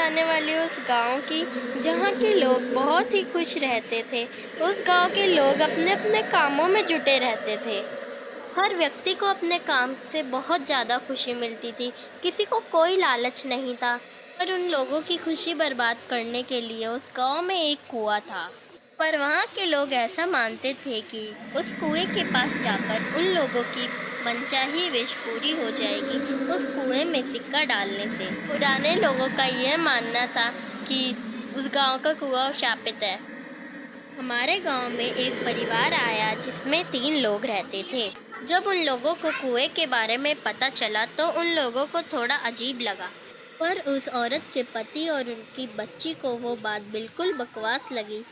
बताने वाली उस गांव की जहां के लोग बहुत ही खुश रहते थे। उस गांव के लोग अपने अपने कामों में जुटे रहते थे। हर व्यक्ति को अपने काम से बहुत ज़्यादा खुशी मिलती थी। किसी को कोई लालच नहीं था, पर उन लोगों की खुशी बर्बाद करने के लिए उस गांव में एक कुआं था। पर वहाँ के लोग ऐसा मानते थे कि उस कुएं के पास जाकर उन लोगों की मनचाही विश पूरी हो जाएगी उस कुएं में सिक्का डालने से। पुराने लोगों का यह मानना था कि उस गांव का कुआं शापित है। हमारे गांव में एक परिवार आया जिसमें 3 लोग रहते थे। जब उन लोगों को कुएं के बारे में पता चला तो उन लोगों को थोड़ा अजीब लगा, पर उस औरत के पति और उनकी बच्ची को वो बात बिल्कुल बकवास लगी।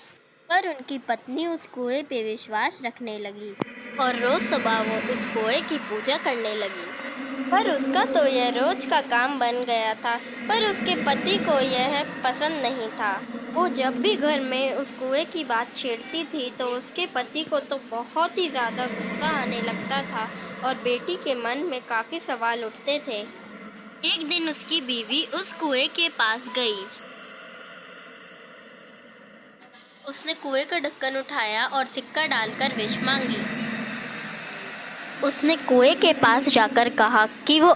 पर उनकी पत्नी उस कुएं पे विश्वास रखने लगी और रोज सुबह वो उस कुएं की पूजा करने लगी। पर उसका तो यह रोज का काम बन गया था, पर उसके पति को यह पसंद नहीं था। वो जब भी घर में उस कुएं की बात छेड़ती थी तो उसके पति को तो बहुत ही ज़्यादा गुस्सा आने लगता था और बेटी के मन में काफ़ी सवाल उठते थे। एक दिन उसकी बीवी उस कुएं के पास गई। उसने कुएं का ढक्कन उठाया और सिक्का डालकर विश मांगी। उसने कुएं के पास जाकर कहा कि वो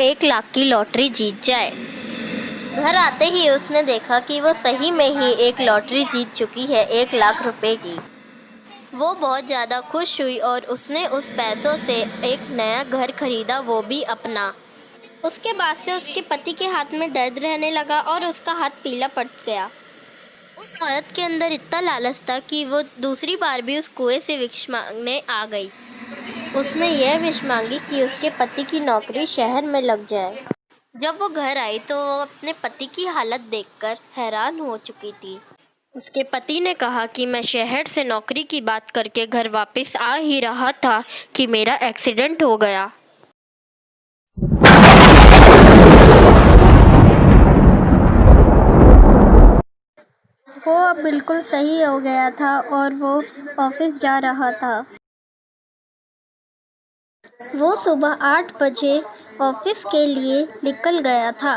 1 लाख की लॉटरी जीत जाए। घर आते ही उसने देखा कि वो सही में ही एक लॉटरी जीत चुकी है, 1 लाख रुपए की। वो बहुत ज़्यादा खुश हुई और उसने उस पैसों से एक नया घर खरीदा, वो भी अपना। उसके बाद से उसके पति के हाथ में दर्द रहने लगा और उसका हाथ पीला पड़ गया। उस औरत के अंदर इतना लालच था कि वो दूसरी बार भी उस कुएं से विश मांगने आ गई। उसने यह विश मांगी कि उसके पति की नौकरी शहर में लग जाए। जब वो घर आई तो वो अपने पति की हालत देखकर हैरान हो चुकी थी। उसके पति ने कहा कि मैं शहर से नौकरी की बात करके घर वापस आ ही रहा था कि मेरा एक्सीडेंट हो गया। वो अब बिल्कुल सही हो गया था और वो ऑफिस जा रहा था। वो सुबह 8 बजे ऑफिस के लिए निकल गया था।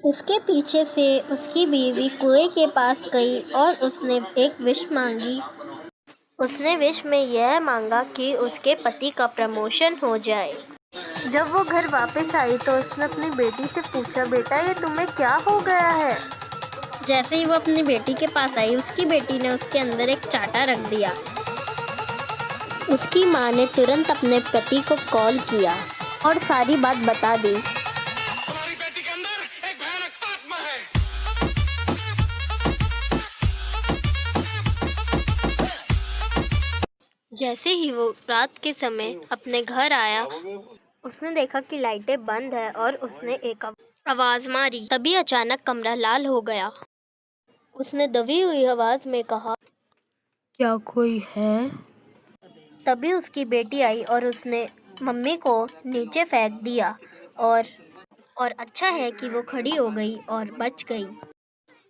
उसके पीछे से उसकी बीवी कुएं के पास गई और उसने एक विश मांगी। उसने विश में यह मांगा कि उसके पति का प्रमोशन हो जाए। जब वो घर वापस आई तो उसने अपनी बेटी से पूछा, बेटा ये तुम्हें क्या हो गया है? जैसे ही वो अपनी बेटी के पास आई, उसकी बेटी ने उसके अंदर एक चाटा रख दिया। उसकी माँ ने तुरंत अपने पति को कॉल किया और सारी बात बता दी। तुम्हारी बेटी के अंदर एक भयानक आत्मा है। जैसे ही वो रात के समय अपने घर आया, उसने देखा कि लाइटें बंद है और उसने एक आवाज मारी। तभी अचानक कमरा लाल हो गया। उसने दबी हुई आवाज में कहा, क्या कोई है? तभी उसकी बेटी आई और उसने मम्मी को नीचे फेंक दिया और अच्छा है कि वो खड़ी हो गई और बच गई।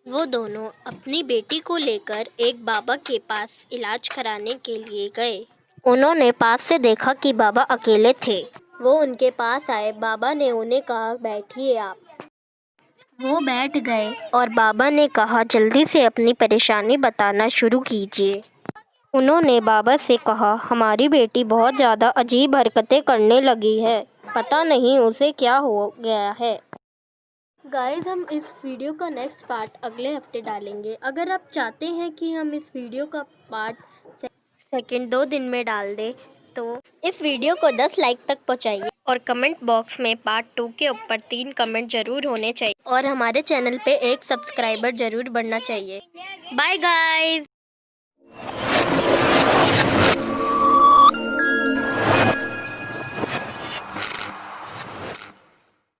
वो दोनों अपनी बेटी को लेकर एक बाबा के पास इलाज कराने के लिए गए। उन्होंने पास से देखा कि बाबा अकेले थे। वो उनके पास आए। बाबा ने उन्हें कहा, बैठिए आप। वो बैठ गए और बाबा ने कहा, जल्दी से अपनी परेशानी बताना शुरू कीजिए। उन्होंने बाबा से कहा, हमारी बेटी बहुत ज़्यादा अजीब हरकतें करने लगी है, पता नहीं उसे क्या हो गया है। गाइस, हम इस वीडियो का नेक्स्ट पार्ट अगले हफ्ते डालेंगे। अगर आप चाहते हैं कि हम इस वीडियो का पार्ट सेकंड 2 दिन में डाल दें तो इस वीडियो को 10 लाइक तक पहुंचाइए और कमेंट बॉक्स में पार्ट 2 के ऊपर 3 कमेंट जरूर होने चाहिए और हमारे चैनल पे 1 सब्सक्राइबर जरूर बढ़ना चाहिए। Bye guys.